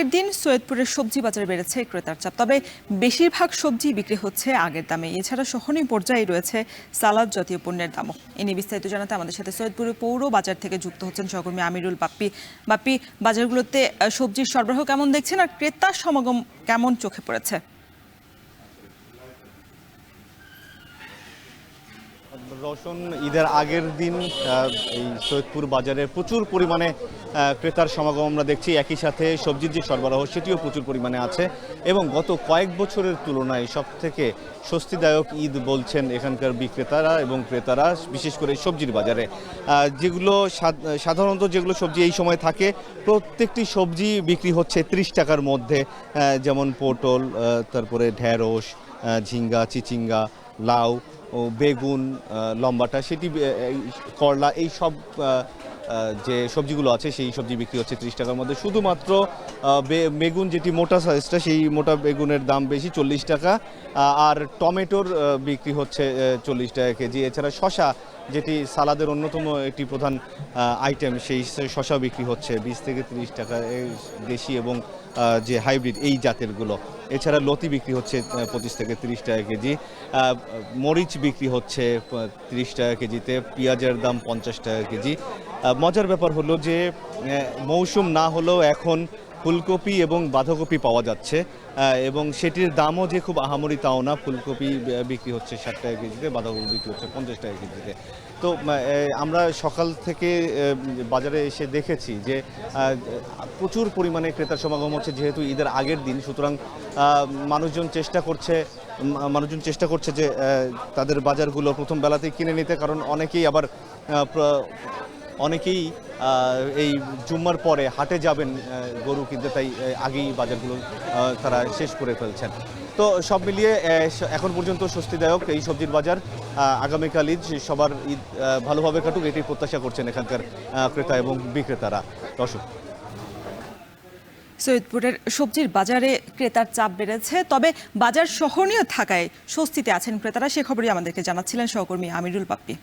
আগের দিন সৈয়দপুরের সবজি বাজারে বেড়েছে ক্রেতার চাপ, তবে বেশিরভাগ সবজি বিক্রি হচ্ছে আগের দামে। এছাড়া সহনীয় পর্যায়ে রয়েছে সালাদ জাতীয় পণ্যের দামও। এ নিয়ে বিস্তারিত জানাতে আমাদের সাথে সৈয়দপুরের পৌর বাজার থেকে যুক্ত হচ্ছেন সহকর্মী আমিরুল বাপ্পি। বাপ্পি, বাজারগুলোতে সবজির সরবরাহ কেমন দেখছেন আর ক্রেতার সমাগম কেমন চোখে পড়েছে? রওশন, ঈদের আগের দিন এই সৈয়দপুর বাজারে প্রচুর পরিমাণে ক্রেতার সমাগম আমরা দেখছি। একই সাথে সবজির যে সরবরাহ সেটিও প্রচুর পরিমাণে আছে এবং গত কয়েক বছরের তুলনায় সবথেকে স্বস্তিদায়ক ঈদ বলছেন এখানকার বিক্রেতারা এবং ক্রেতারা, বিশেষ করে সবজির বাজারে। যেগুলো সাধারণত যেগুলো সবজি এই সময় থাকে প্রত্যেকটি সবজি বিক্রি হচ্ছে 30 টাকার মধ্যে, যেমন পটল, তারপরে ঢেঁড়স, ঝিঙ্গা, চিচিঙ্গা, লাউ ও বেগুন, লম্বাটা সেটি, করলা, এই সব যে সবজিগুলো আছে সেই সবজি বিক্রি হচ্ছে 30 টাকার মধ্যে। শুধুমাত্র বেগুন যেটি মোটা সাইজটা, সেই মোটা বেগুনের দাম বেশি, 40 টাকা। আর টমেটোর বিক্রি হচ্ছে 40 টাকা কেজি। এছাড়া শশা, যেটি সালাদের অন্যতম একটি প্রধান আইটেম, সেই শশা বিক্রি হচ্ছে 20 থেকে 30 টাকা, দেশি এবং যে হাইব্রিড এই জাতেরগুলো। এছাড়া লতি বিক্রি হচ্ছে 25 থেকে 30 টাকা কেজি। মরিচ বিক্রি হচ্ছে 30 টাকা কেজিতে। পেঁয়াজের দাম 50 টাকা কেজি। মজার ব্যাপার হলো যে মৌসুম না হলেও এখন ফুলকপি এবং বাঁধাকপি পাওয়া যাচ্ছে এবং সেটির দামও যে খুব আহামরি তাও না। ফুলকপি বিক্রি হচ্ছে 60 টাকা কেজিতে, বাঁধাকপি বিক্রি হচ্ছে 50 টাকা কেজিতে। তো আমরা সকাল থেকে বাজারে এসে দেখেছি যে প্রচুর পরিমাণে ক্রেতার সমাগম হচ্ছে, যেহেতু ঈদের আগের দিন। সুতরাং মানুষজন চেষ্টা করছে যে তাদের বাজারগুলো প্রথম বেলাতেই কিনে নিতে, কারণ অনেকেই এই জুম্মার পরে হাটে যাবেন গরু কিনতে, তাই আগেই বাজারগুলো তারা শেষ করে ফেলছেন। তো সব মিলিয়ে এখন পর্যন্ত স্বস্তিদায়ক এই সবজির বাজার। আগামীকাল ঈদ, সবার ঈদ ভালোভাবে কাটুক, এটি প্রত্যাশা করছেন এখানকার ক্রেতা এবং বিক্রেতারা। দর্শক, সৈয়দপুরের সবজির বাজারে ক্রেতার চাপ বেড়েছে, তবে বাজার সহনীয় থাকায় স্বস্তিতে আছেন ক্রেতারা, সে খবরই আমাদেরকে জানাচ্ছিলেন সহকর্মী আমিরুল বাপ্পি।